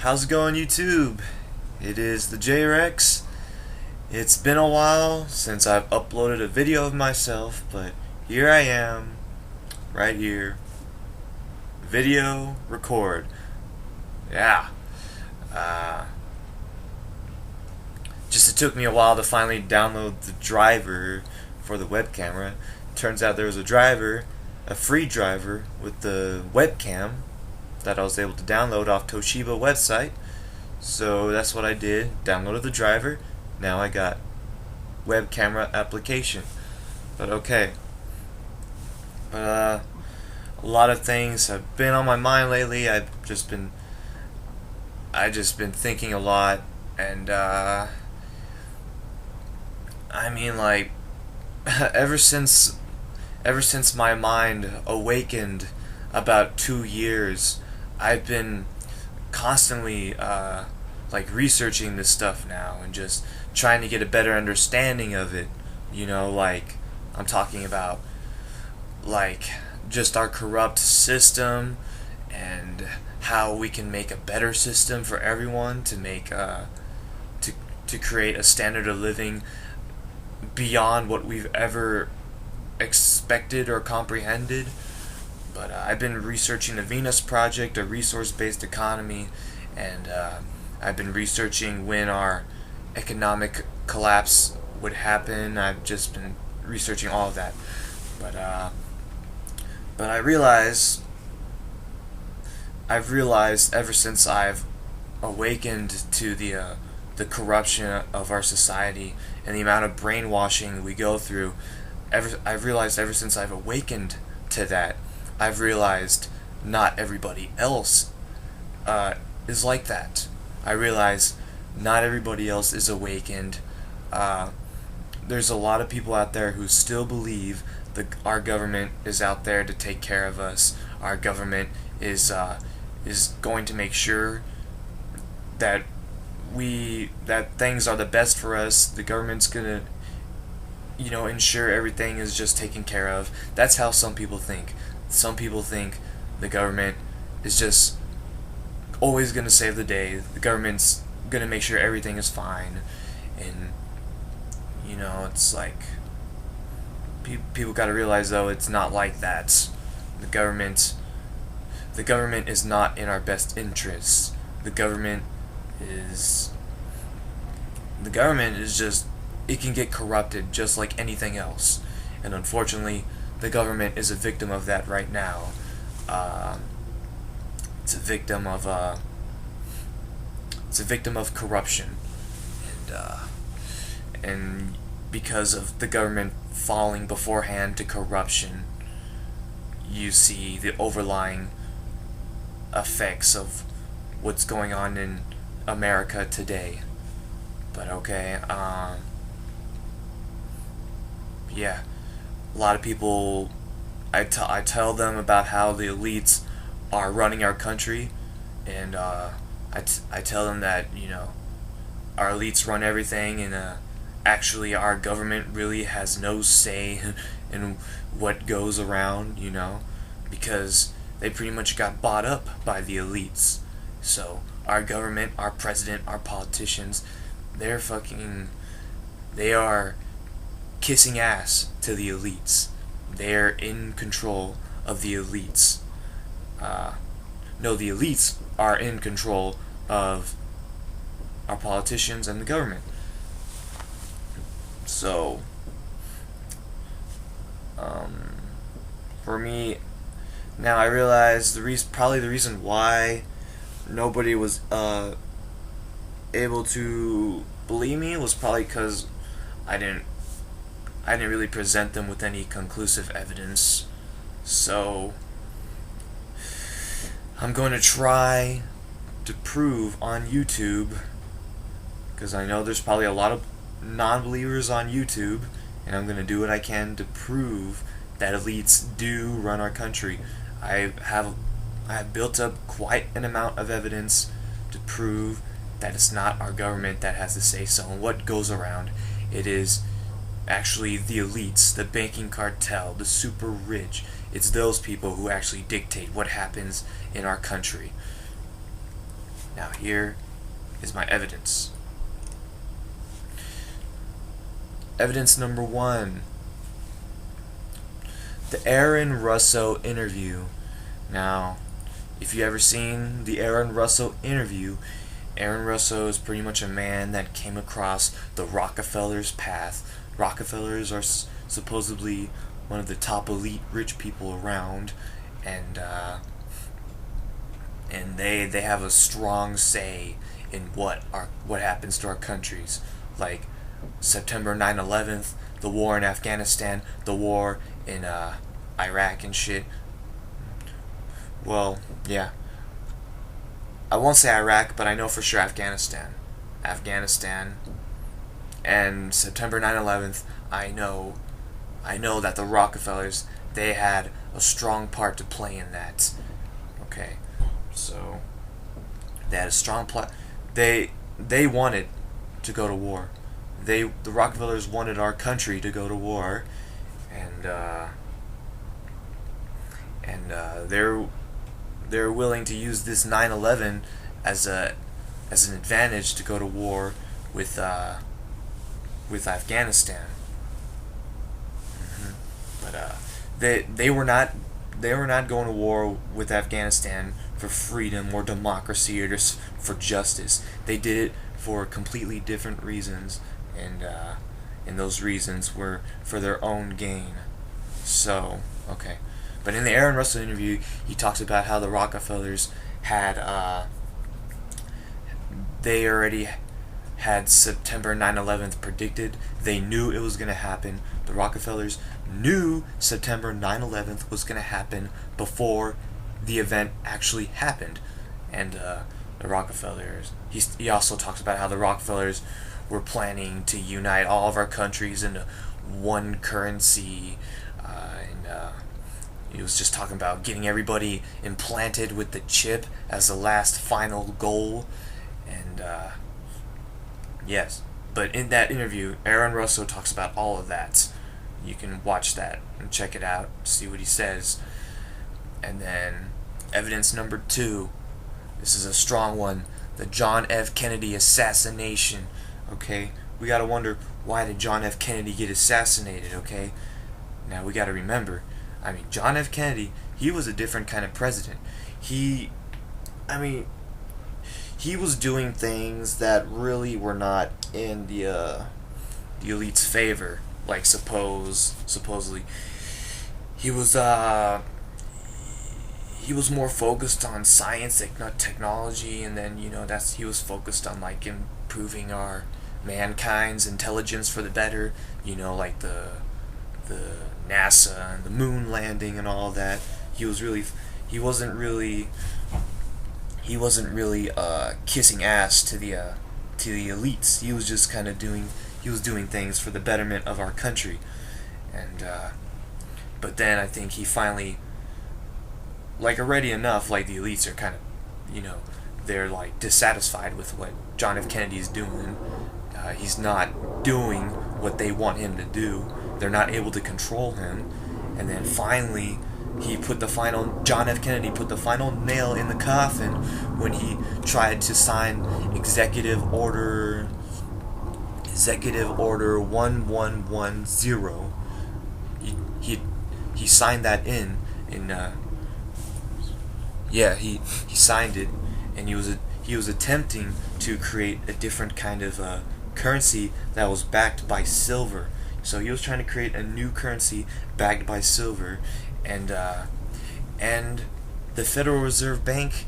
How's it going, YouTube? It is the J-Rex. It's been a while since I've uploaded a video of myself, but here I am, right here. Video, record. Yeah. Just it took me a while to finally download the driver for the web camera. Turns out there was a free driver with the webcam that I was able to download off Toshiba website. So that's what I did. Downloaded the driver. Now I got web camera application. But okay. A lot of things have been on my mind lately. I just been thinking a lot, and ever since my mind awakened about 2 years, I've been constantly researching this stuff now and just trying to get a better understanding of it. I'm talking about just our corrupt system and how we can make a better system for everyone to make to create a standard of living beyond what we've ever expected or comprehended. But I've been researching the Venus Project, a resource-based economy, and I've been researching when our economic collapse would happen. I've just been researching all of that. But I've realized ever since I've awakened to the corruption of our society and the amount of brainwashing we go through. I've realized ever since I've awakened to that, I've realized not everybody else is like that. I realize not everybody else is awakened. There's a lot of people out there who still believe that our government is out there to take care of us. Our government is going to make sure that things are the best for us. The government's gonna ensure everything is just taken care of. That's how some people think. Some people think the government is just always gonna save the day. The government's gonna make sure everything is fine, and it's like people gotta realize, though, it's not like that. The government is not in our best interests. The government is just, it can get corrupted just like anything else, and unfortunately the government is a victim of that right now. It's a victim of corruption, and because of the government falling beforehand to corruption, you see the overlying effects of what's going on in America today. But okay, yeah, a lot of people, I tell them about how the elites are running our country, and I tell them that our elites run everything, and actually our government really has no say in what goes around, because they pretty much got bought up by the elites. So our government, our president, our politicians, they are kissing ass to the elites. They're in control of the elites. No, the elites are in control of our politicians and the government. So, for me, now I realize probably the reason why nobody was able to believe me was probably because I didn't really present them with any conclusive evidence. So I'm going to try to prove on YouTube, because I know there's probably a lot of non-believers on YouTube, and I'm going to do what I can to prove that elites do run our country. I have built up quite an amount of evidence to prove that it's not our government that has to say so and what goes around. It is actually the elites, the banking cartel, the super rich. It's those people who actually dictate what happens in our country. Now here is my evidence. Evidence number one. The Aaron Russo interview. Now, if you ever seen the Aaron Russo interview, Aaron Russo is pretty much a man that came across the Rockefellers' path. Rockefellers are supposedly one of the top elite rich people around, and they have a strong say in what happens to our countries, like September 9/11, the war in Afghanistan, the war in Iraq and shit. Well, yeah. I won't say Iraq, but I know for sure Afghanistan. Afghanistan and September 9/11, I know that the Rockefellers, they had a strong part to play in that. Okay. So they had a strong plot. They wanted to go to war. The Rockefellers wanted our country to go to war, and they're willing to use this 9/11 as an advantage to go to war with Afghanistan. But they were not going to war with Afghanistan for freedom or democracy or just for justice. They did it for completely different reasons, and those reasons were for their own gain. So, okay. But in the Aaron Russell interview, he talks about how the Rockefellers had they already had September 9/11 predicted. They knew it was going to happen. The Rockefellers knew September 9/11 was going to happen before the event actually happened. And the Rockefellers, he also talks about how the Rockefellers were planning to unite all of our countries into one currency, he was just talking about getting everybody implanted with the chip as the last final goal. And yes, but in that interview, Aaron Russo talks about all of that. You can watch that and check it out, see what he says. And then evidence number two. This is a strong one. The John F. Kennedy assassination. Okay, we gotta wonder, why did John F. Kennedy get assassinated? Okay, now we gotta remember, John F. Kennedy, he was a different kind of president. He was doing things that really were not in the elite's favor. Like supposedly, he was more focused on science, technology, and then he was focused on like improving our mankind's intelligence for the better. Like the NASA and the moon landing and all that. He wasn't really kissing ass to the elites. He was just kind of doing things for the betterment of our country. And but then I think he finally, like, already enough, like, the elites are kind of, they're like dissatisfied with what John F. Kennedy's doing. He's not doing what they want him to do. They're not able to control him. And then finally, John F. Kennedy put the final nail in the coffin when he tried to sign Executive Order 1110. He signed that in he signed it, and he was attempting to create a different kind of currency that was backed by silver. So he was trying to create a new currency backed by silver, and the Federal Reserve Bank,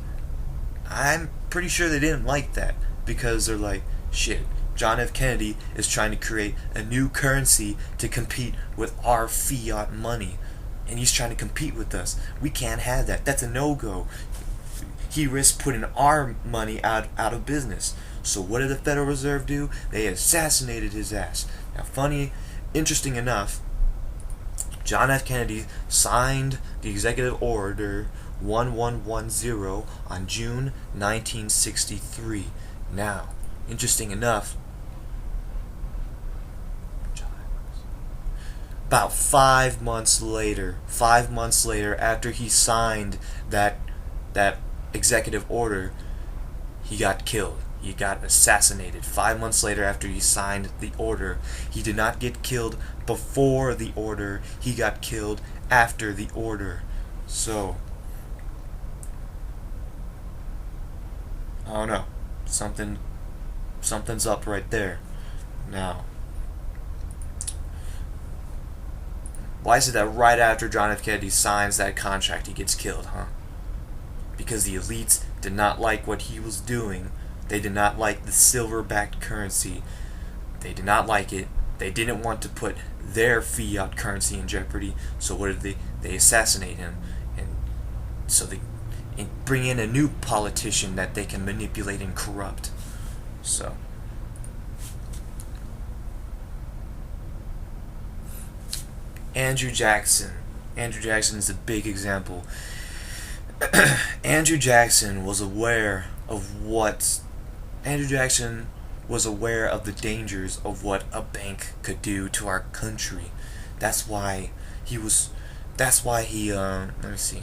I'm pretty sure they didn't like that, because they're like, shit, John F. Kennedy is trying to create a new currency to compete with our fiat money, and he's trying to compete with us. We can't have that. That's a no-go. He risked putting our money out of business. So what did the Federal Reserve do? They assassinated his ass. Now, interesting enough, John F. Kennedy signed the Executive Order 1110 on June 1963. Now, interesting enough, about 5 months later, after he signed that executive order, he got killed. He got assassinated 5 months later after he signed the order. He did not get killed before the order. He got killed after the order. So, I don't know. Something's up right there. Now, why is it that right after John F. Kennedy signs that contract, he gets killed, huh? Because the elites did not like what he was doing. They did not like the silver-backed currency. They did not like it. They didn't want to put their fiat currency in jeopardy. So what did they? They assassinate him, and so they bring in a new politician that they can manipulate and corrupt. So. Andrew Jackson. Andrew Jackson is a big example. Andrew Jackson was aware of what Andrew Jackson was aware of the dangers of what a bank could do to our country. That's why he let me see.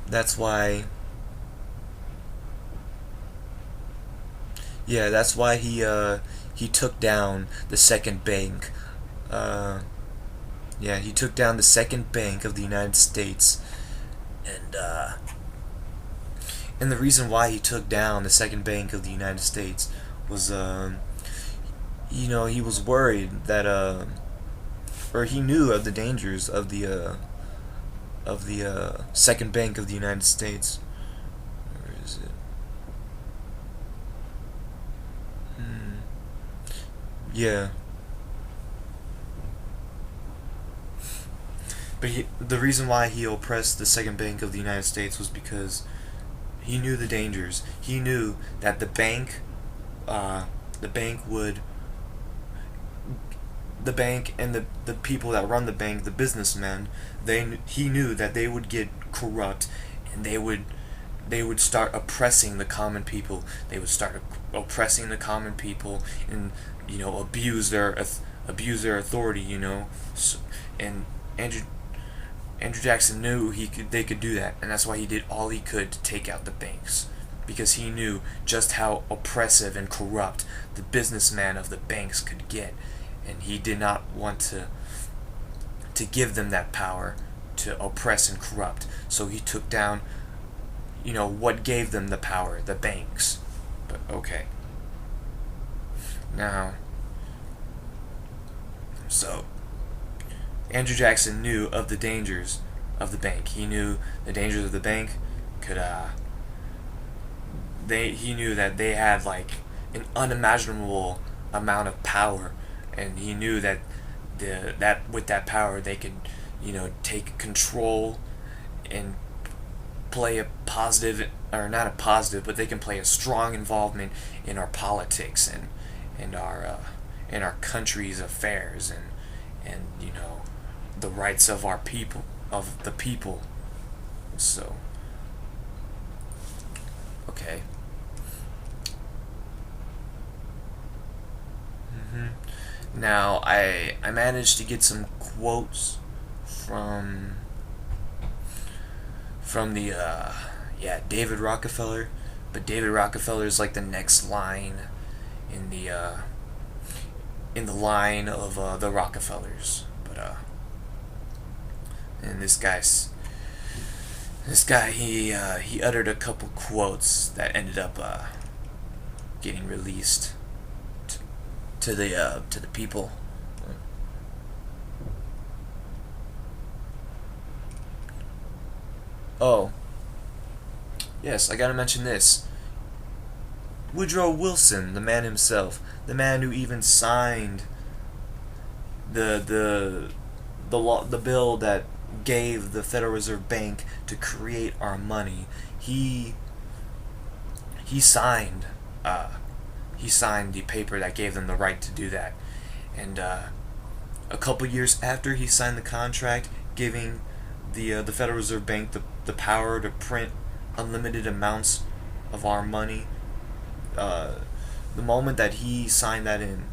That's why that's why he took down the second bank. He took down the second bank of the United States, and the reason why he took down the second bank of the United States was, he was worried that, or he knew of the dangers of the second bank of the United States. Where is it? Yeah. But the reason why he oppressed the second bank of the United States was because he knew the dangers. He knew that the bank and the people that run the bank, the businessmen, he knew that they would get corrupt, and they would start oppressing the common people. They would start oppressing the common people, and abuse their authority. And Andrew Jackson knew they could do that, and that's why he did all he could to take out the banks, because he knew just how oppressive and corrupt the businessman of the banks could get, and he did not want to give them that power to oppress and corrupt. So he took down, what gave them the power, the banks. But okay. Now, so Andrew Jackson knew of the dangers of the bank. He knew the dangers of the bank could he knew that they had like an unimaginable amount of power, and he knew that with that power they could take control and play a positive, or not a positive, but they can play a strong involvement in our politics and our country's affairs, and the rights of our people, of the people. So, okay. Now, I managed to get some quotes from the David Rockefeller, but David Rockefeller is like the next line in the line of the Rockefellers. And this guy he uttered a couple quotes that ended up getting released to the people. Oh, yes, I gotta mention this. Woodrow Wilson, the man himself, the man who even signed the bill that gave the Federal Reserve Bank to create our money. He signed the paper that gave them the right to do that, and a couple years after he signed the contract giving the Federal Reserve Bank the power to print unlimited amounts of our money, the moment that he signed that in,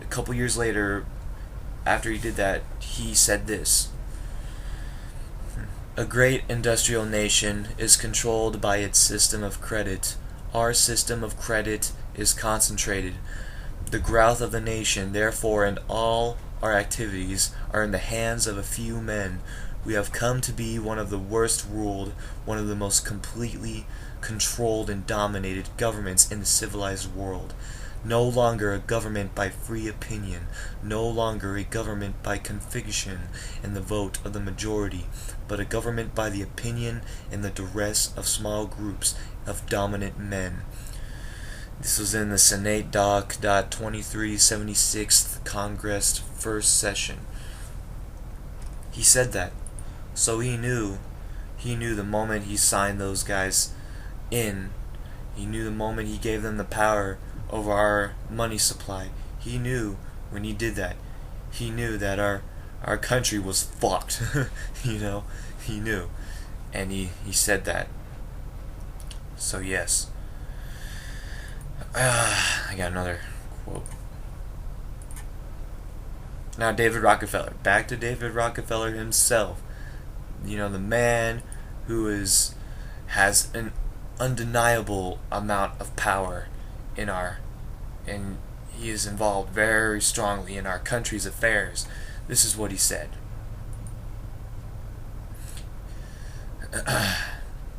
a couple years later, after he did that, he said this: A great industrial nation is controlled by its system of credit. Our system of credit is concentrated. The growth of the nation, therefore, and all our activities are in the hands of a few men. We have come to be one of the worst ruled, one of the most completely controlled and dominated governments in the civilized world. No longer a government by free opinion, no longer a government by conviction and the vote of the majority, but a government by the opinion and the duress of small groups of dominant men. This was in the Senate Doc. 2376th Congress, first session. He said that. So he knew the moment he signed those guys in, he knew the moment he gave them the power over our money supply. He knew when he did that. He knew that our country was fucked. He knew. And he said that. So yes. I got another quote. Now David Rockefeller. Back to David Rockefeller himself. The man who has an undeniable amount of power and he is involved very strongly in our country's affairs. This is what he said.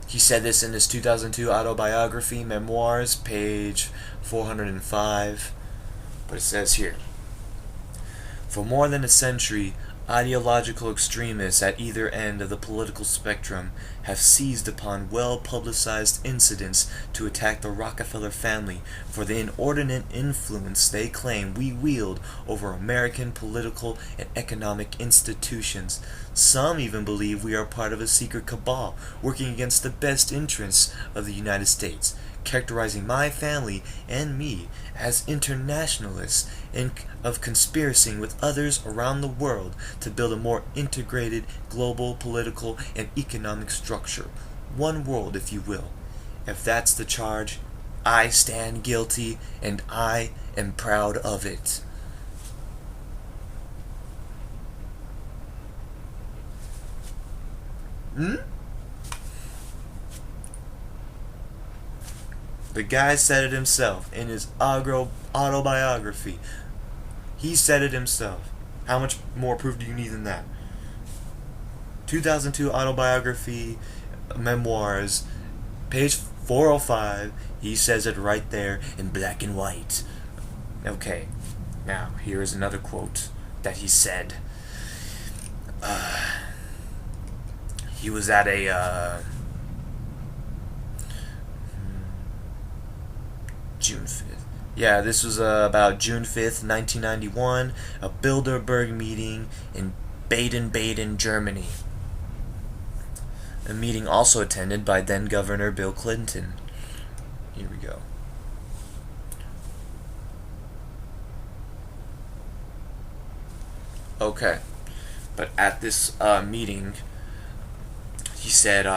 He said this in his 2002 autobiography, Memoirs, page 405. But it says here, for more than a century, ideological extremists at either end of the political spectrum have seized upon well-publicized incidents to attack the Rockefeller family for the inordinate influence they claim we wield over American political and economic institutions. Some even believe we are part of a secret cabal working against the best interests of the United States, characterizing my family and me as internationalists and of conspiring with others around the world to build a more integrated global political and economic structure. One world, if you will. If that's the charge, I stand guilty and I am proud of it. The guy said it himself in his autobiography. He said it himself. How much more proof do you need than that? 2002 autobiography, Memoirs, page 405. He says it right there in black and white. Okay, now here is another quote that he said. He was at a June 5th. Yeah, this was about June 5th, 1991, a Bilderberg meeting in Baden-Baden, Germany. A meeting also attended by then-Governor Bill Clinton. Here we go. Okay, but at this meeting, he said,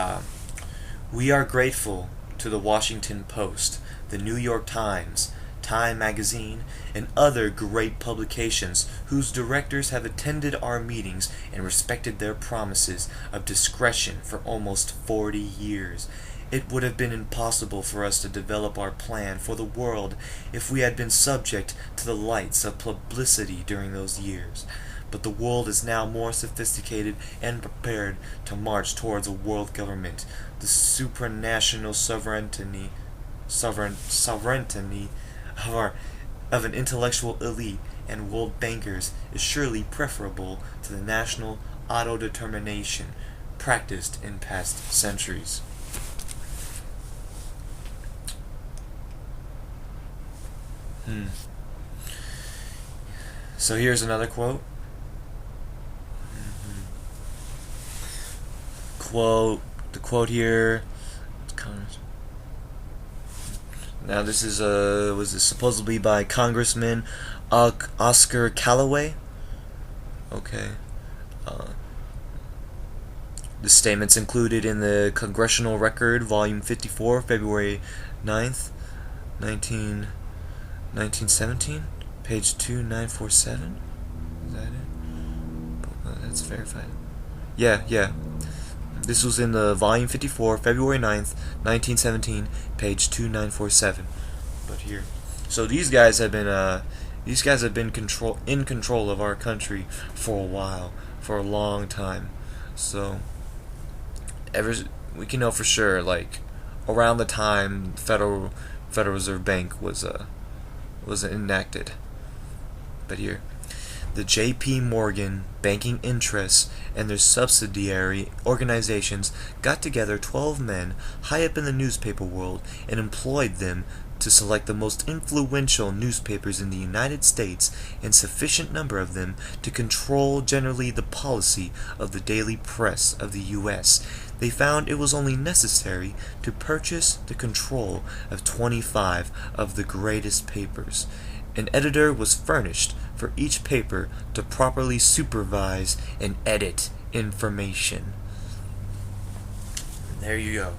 we are grateful to the Washington Post, the New York Times, Time Magazine, and other great publications whose directors have attended our meetings and respected their promises of discretion for almost 40 years. It would have been impossible for us to develop our plan for the world if we had been subject to the lights of publicity during those years. But the world is now more sophisticated and prepared to march towards a world government. The supranational sovereignty of an intellectual elite and world bankers is surely preferable to the national autodetermination practiced in past centuries. So here's another quote. The quote here. Now this is was this supposedly by Congressman Oscar Callaway. Okay. The statement's included in the Congressional Record, Volume 54, February 9th, 1917, page 2947. Is that it? That's verified. Yeah. This was in the volume 54, February 9th, 1917, page 2947. But here, so these guys have been in control of our country for a while, for a long time. So we can know for sure, like, around the time Federal Reserve Bank was enacted. But here, the J.P. Morgan banking interests and their subsidiary organizations got together 12 men high up in the newspaper world and employed them to select the most influential newspapers in the United States and sufficient number of them to control generally the policy of the daily press of the U.S. They found it was only necessary to purchase the control of 25 of the greatest papers. An editor was furnished for each paper to properly supervise and edit information. There you go.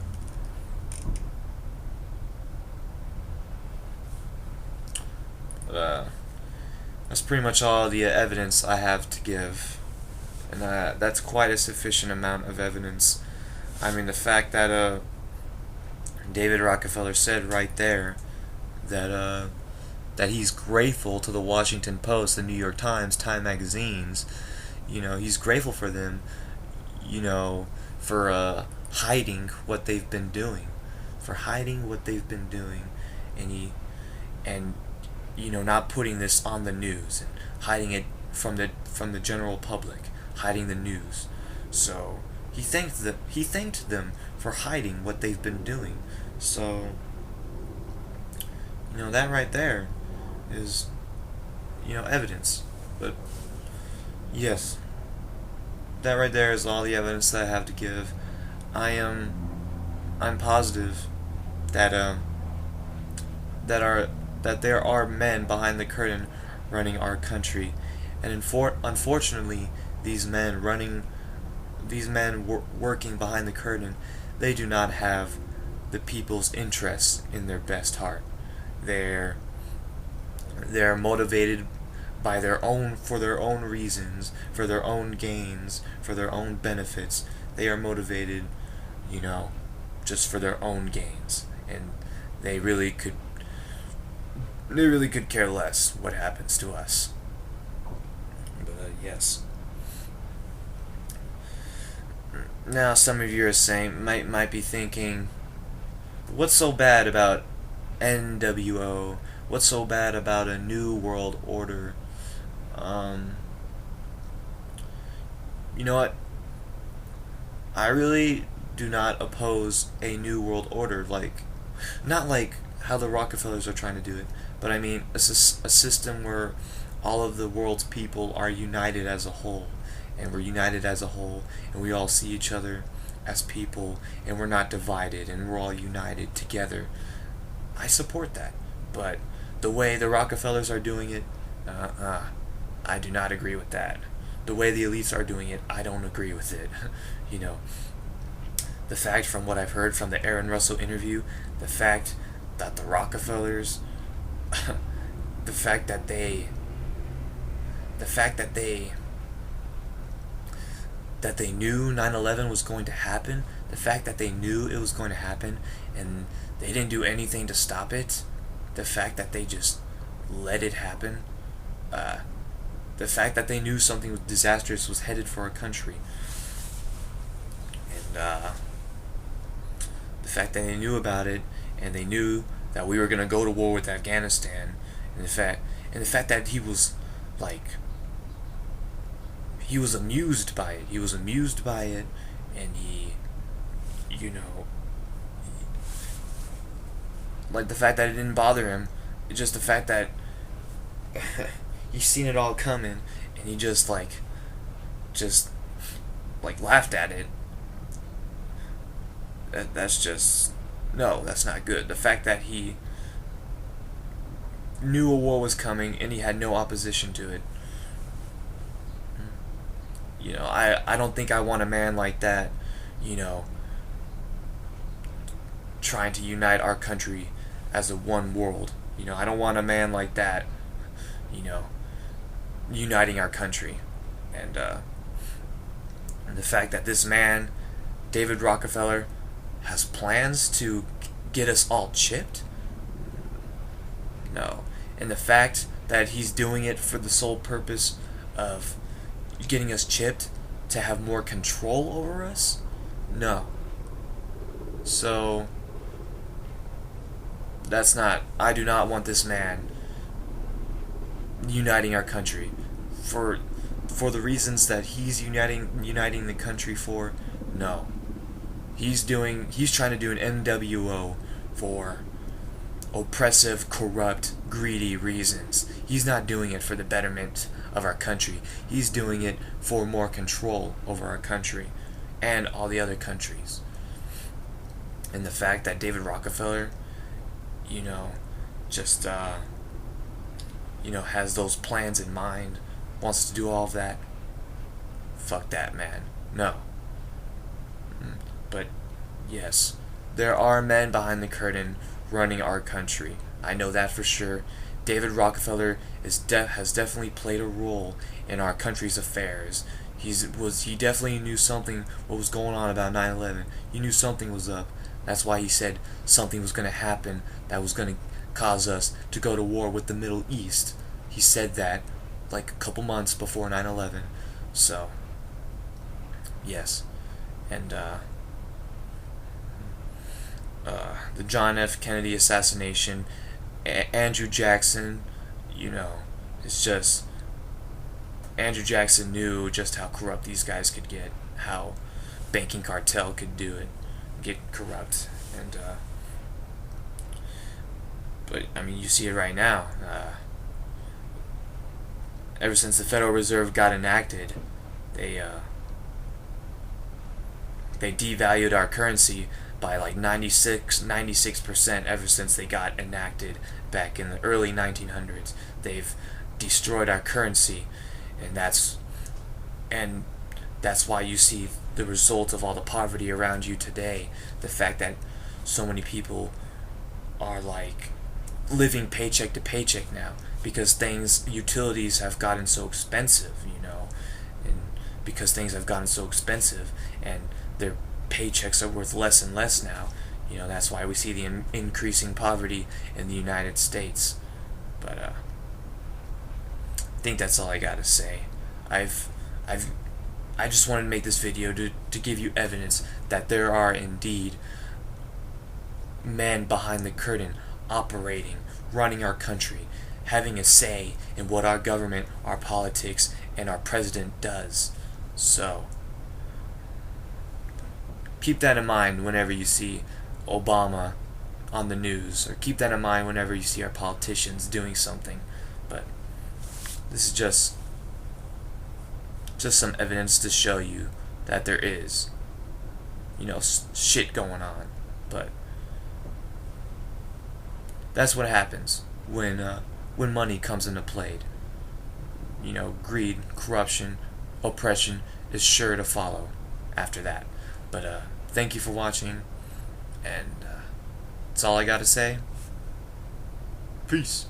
That's pretty much all the evidence I have to give, and that's quite a sufficient amount of evidence. I mean, the fact that David Rockefeller said right there that he's grateful to the Washington Post, the New York Times, Time magazines. You know, he's grateful for them, you know, for hiding what they've been doing, and you know, not putting this on the news and hiding it from the general public, hiding the news. So he thanked them for hiding what they've been doing. So, you know, that right there is, you know, evidence. But yes, that right there is all the evidence that I have to give. I'm positive that there are men behind the curtain running our country, and unfortunately, these men working behind the curtain, they do not have the people's interests in their best heart. They're motivated by for their own reasons, for their own gains, for their own benefits. They are motivated, you know, just for their own gains, and they really could care less what happens to us. But yes. Now some of you are saying, might be thinking, what's so bad about NWO? What's so bad about a new world order? You know what? I really do not oppose a new world order, not like how the Rockefellers are trying to do it, but I mean a system where all of the world's people are united as a whole, and we're united as a whole, and we all see each other as people, and we're not divided, and we're all united together. I support that, but the way the Rockefellers are doing it, I do not agree with that. The way the elites are doing it, I don't agree with it. You know, the fact from what I've heard from the Aaron Russell interview, the fact that the Rockefellers, the fact that they knew 9/11 was going to happen, the fact that they knew it was going to happen and they didn't do anything to stop it, the fact that they just let it happen, the fact that they knew something disastrous was headed for our country, and the fact that they knew about it, and they knew that we were going to go to war with Afghanistan, and the fact that he was amused by it. He was amused by it, and he, you know, like the fact that it didn't bother him, just the fact that he's seen it all coming, and he just laughed at it. That's just, no, that's not good. The fact that he knew a war was coming and he had no opposition to it. You know, I don't think I want a man like that, you know, trying to unite our country as a one world. You know, I don't want a man like that, you know, uniting our country. And the fact that this man David Rockefeller has plans to get us all chipped? No. And the fact that he's doing it for the sole purpose of getting us chipped to have more control over us? No. So, I do not want this man uniting our country for the reasons that he's uniting the country for. No. He's trying to do an NWO for oppressive, corrupt, greedy reasons. He's not doing it for the betterment of our country. He's doing it for more control over our country and all the other countries. And the fact that David Rockefeller, just has those plans in mind, wants to do all of that. Fuck that, man. No. But yes, there are men behind the curtain running our country. I know that for sure. David Rockefeller has definitely played a role in our country's affairs. He definitely knew what was going on about 9/11. He knew something was up. That's why he said something was going to happen that was going to cause us to go to war with the Middle East. He said that like a couple months before 9/11. So, yes. And the John F. Kennedy assassination, Andrew Jackson, it's just, Andrew Jackson knew just how corrupt these guys could get, how banking cartel could do it, get corrupt, and but I mean, you see it right now. Ever since the Federal Reserve got enacted, they devalued our currency by like 96% ever since they got enacted back in the early 1900s. They've destroyed our currency, and that's why you see the result of all the poverty around you today. The fact that so many people are like living paycheck to paycheck now because utilities have gotten so expensive, and because things have gotten so expensive and their paychecks are worth less and less now. That's why we see the increasing poverty in the United States. But I think that's all I gotta say. I just wanted to make this video to give you evidence that there are indeed men behind the curtain operating, running our country, having a say in what our government, our politics, and our president does. So, keep that in mind whenever you see Obama on the news, or keep that in mind whenever you see our politicians doing something. But this is just some evidence to show you that there is, shit going on. But that's what happens when money comes into play. Greed, corruption, oppression is sure to follow after that. But thank you for watching, and that's all I gotta say. Peace.